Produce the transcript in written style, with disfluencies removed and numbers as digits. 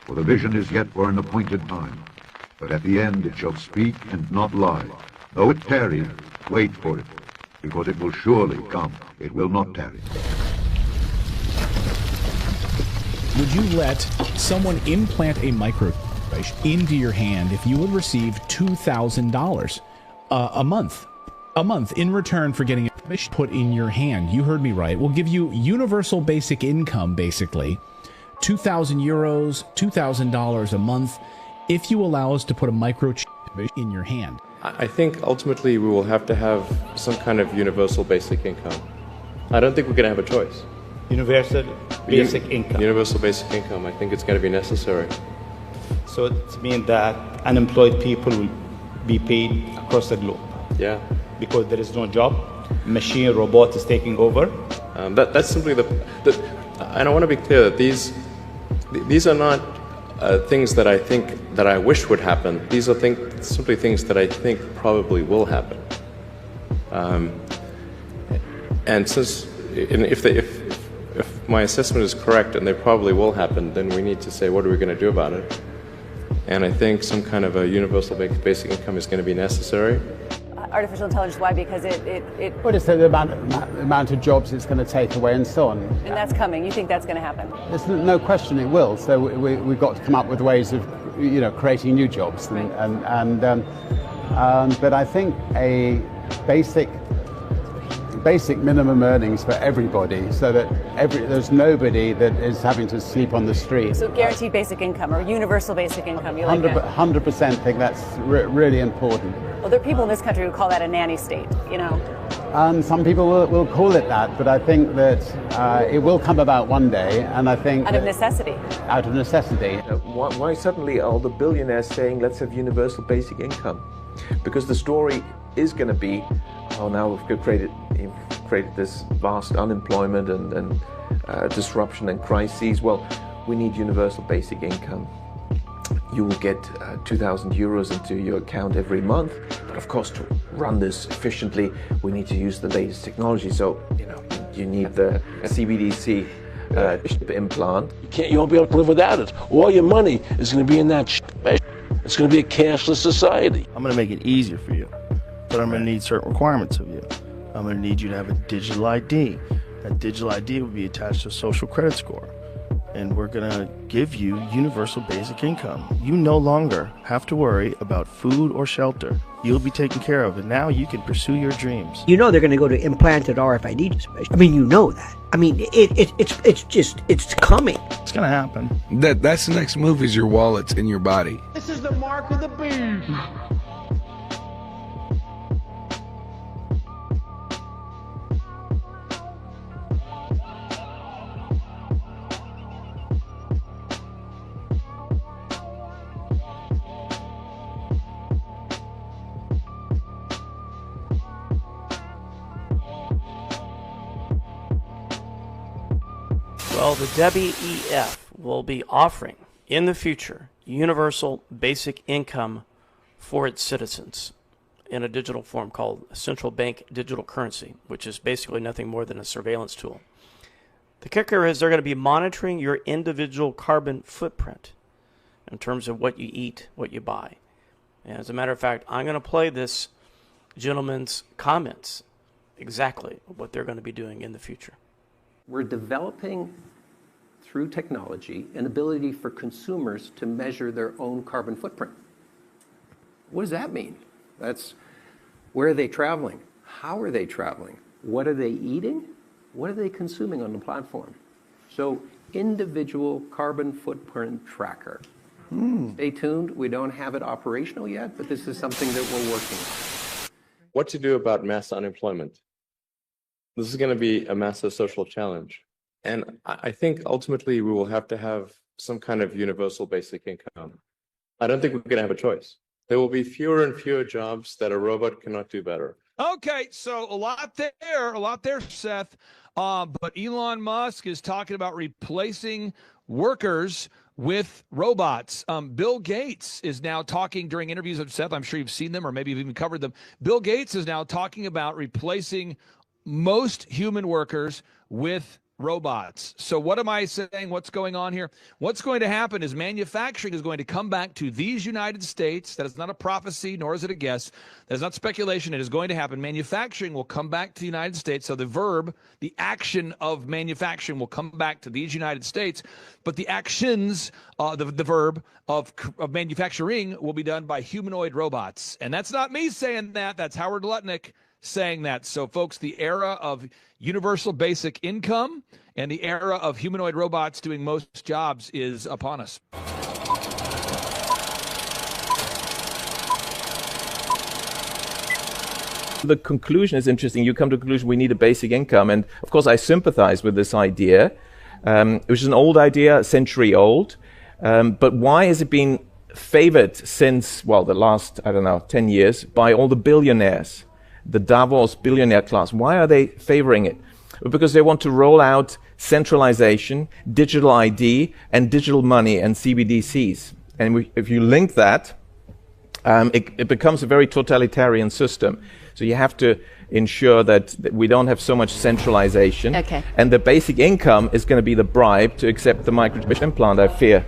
For the vision is yet for an appointed time, but at the end it shall speak and not lie. Though it tarry, wait for it, because it will surely come. It will not tarry. Would you let someone implant a microchip into your hand if you would receive $2,000 a month in return for getting it put in your hand? You heard me right. We'll give you universal basic income, basically, 2,000 euros, $2,000 a month, if you allow us to put a microchip in your hand. I think ultimately we will have to have some kind of universal basic income. I don't think we're going to have a choice. Universal basic income. Universal basic income. I think it's going to be necessary. So it means that unemployed people will be paid across the globe. Yeah. Because there is no job, machine, robot is taking over. That's simply and I want to be clear that these are not things that I think that I wish would happen. These are simply things that I think probably will happen. And if my assessment is correct and they probably will happen, then we need to say, what are we going to do about it? And I think some kind of a universal basic income is going to be necessary. Artificial intelligence, why? Because What is the amount of jobs it's going to take away and so on. And that's coming. You think that's going to happen? There's no question it will. So we've got to come up with ways of, creating new jobs. Right. But I think a basic minimum earnings for everybody, so that there's nobody that is having to sleep on the street. So guaranteed basic income or universal basic income. You like 100% think that's really important. Well, there are people in this country who call that a nanny state, Some people will call it that, but I think that it will come about one day, and I think out of necessity. Out of necessity. Why suddenly are the billionaires saying, let's have universal basic income? Because the story is going to be, now we've created this vast unemployment and disruption and crises. Well, we need universal basic income. You will get 2,000 euros into your account every month. But of course, to run this efficiently, we need to use the latest technology. So, you need the CBDC implant. You won't be able to live without it. All your money is going to be in that shit. It's going to be a cashless society. I'm going to make it easier for you, but I'm going to need certain requirements of you. I'm going to need you to have a digital ID. That digital ID will be attached to a social credit score. And we're going to give you universal basic income. You no longer have to worry about food or shelter. You'll be taken care of, and now you can pursue your dreams. They're going to go to implanted RFID display. That. It's coming. It's going to happen. That's the next move, is your wallets in your body. This is the mark of the beast. Well, the WEF will be offering in the future universal basic income for its citizens in a digital form called central bank digital currency, which is basically nothing more than a surveillance tool. The kicker is they're going to be monitoring your individual carbon footprint in terms of what you eat, what you buy. And as a matter of fact, I'm going to play this gentleman's comments, exactly what they're going to be doing in the future. We're developing, through technology, an ability for consumers to measure their own carbon footprint. What does that mean? That's where are they traveling? How are they traveling? What are they eating? What are they consuming on the platform? So, individual carbon footprint tracker. Stay tuned. We don't have it operational yet, but this is something that we're working on. What to do about mass unemployment? This is going to be a massive social challenge. And I think ultimately we will have to have some kind of universal basic income. I don't think we're going to have a choice. There will be fewer and fewer jobs that a robot cannot do better. Okay, so a lot there, Seth. But Elon Musk is talking about replacing workers with robots. Bill Gates is now talking during interviews with Seth. I'm sure you've seen them or maybe you've even covered them. Bill Gates is now talking about replacing most human workers with robots. So what am I saying? What's going on here? What's going to happen is manufacturing is going to come back to these United States. That is not a prophecy, nor is it a guess. That is not speculation. It is going to happen. Manufacturing will come back to the United States. So the verb, the action of manufacturing will come back to these United States. But the actions, the verb of manufacturing will be done by humanoid robots. And that's not me saying that. That's Howard Lutnick saying that. So, folks, the era of universal basic income and the era of humanoid robots doing most jobs is upon us. The conclusion is interesting. You come to the conclusion we need a basic income. And, of course, I sympathize with this idea, which is an old idea, a century old. But why has it been favored since, well, the last, 10 years by all the billionaires? The Davos billionaire class. Why are they favoring it? Because they want to roll out centralization, digital ID, and digital money and CBDCs. And if you link that, it becomes a very totalitarian system. So you have to ensure that we don't have so much centralization. Okay. And the basic income is going to be the bribe to accept the microchip implant, I fear.